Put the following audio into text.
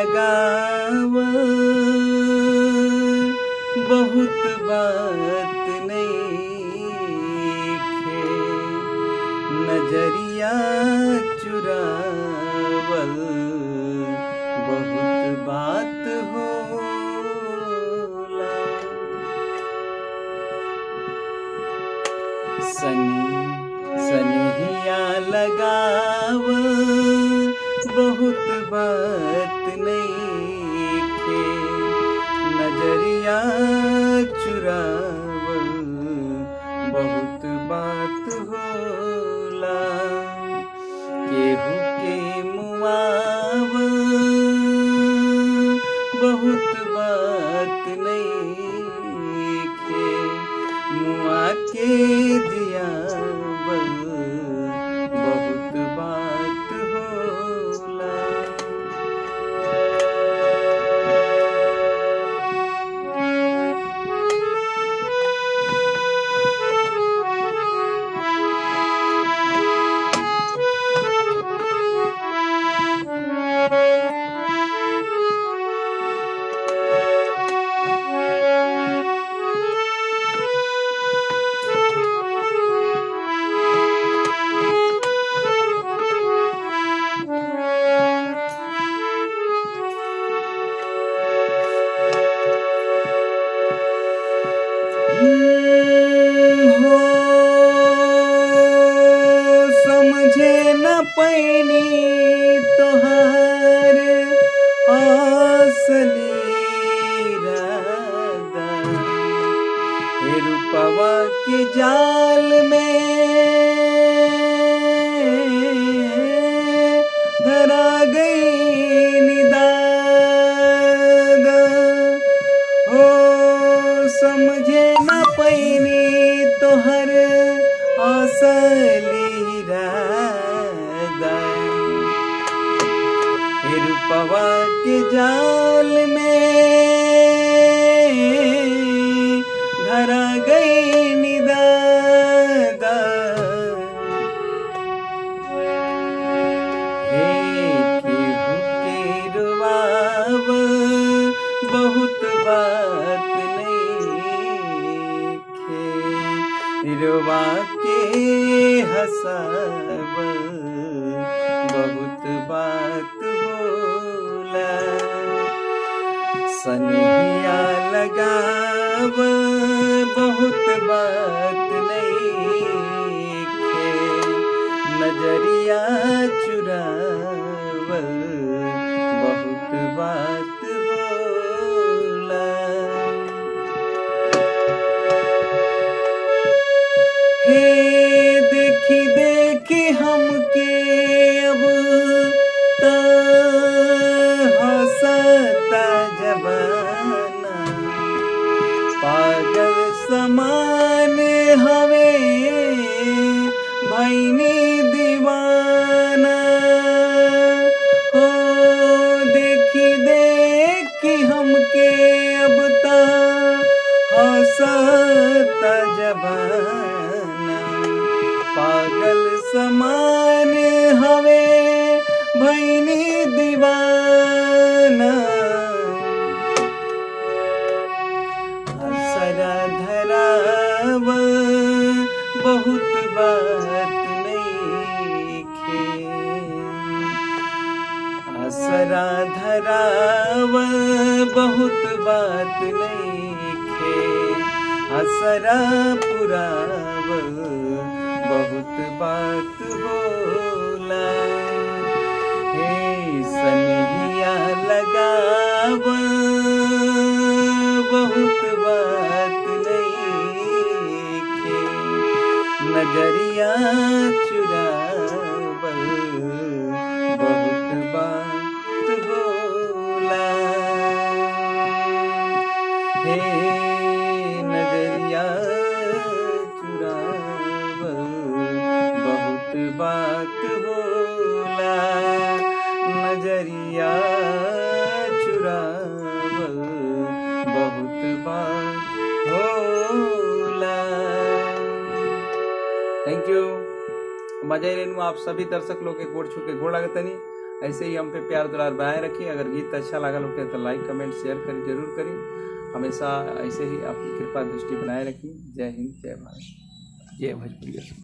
लगाव बहुत बात नइखे, नजरिया चुरावल बहुत बात होला। सनिहिया लगाव बहुत बात नइखे, नजरिया चुरावल बहुत बात होला। केहू के मुआव बहुत बात नइखे, मुआ के जियावल बहुत बात होला। हो समझे न पैनी तोहार असली इरादा, हे रूपवा के जाल में धरा गई निदादा। हो समझे न पैनी तोहर असली इरादा, हे रूपवा के जाल में धरा गई निदादा। हे केहू के रुआव बहुत बात नइखे, रुआ के हंसाव बहुत बात होला। सनिहिया लगाव बहुत बात नइखे, नजरिया चुरावल बहुत बात होला। हे देखी देखी हमके अब त हंसता जमाना, पागल समान हवे भइनी दीवाना। हो देखी देखी हमके अब त हंसता जमाना, पागल समान हवे भइनी दीवाना। असरा धराव बहुत बात नइखे, असरा धराव बहुत बात नइखे, असरा पुराव बहुत बात होला। हे सनिहिया लगाव बहुत बात नइखे, नजरिया चुरावल बहुत बात होला। हे नजरिया चुरावल बहुत बात होला, नजरिया चुरावल बहुत बात होला। Thank you. मजा लेनु आप सभी दर्शक लोग के गोड़ छू के गोड़ लागतनी। ऐसे ही हम पे प्यार दुलार बनाए रखिए। अगर गीत अच्छा लगा होगा तो लाइक कमेंट शेयर करिए, जरूर करिए। हमेशा ऐसे ही अपनी कृपा दृष्टि बनाए रखिए। जय हिंद, जय भारत, जय भोजपुरी।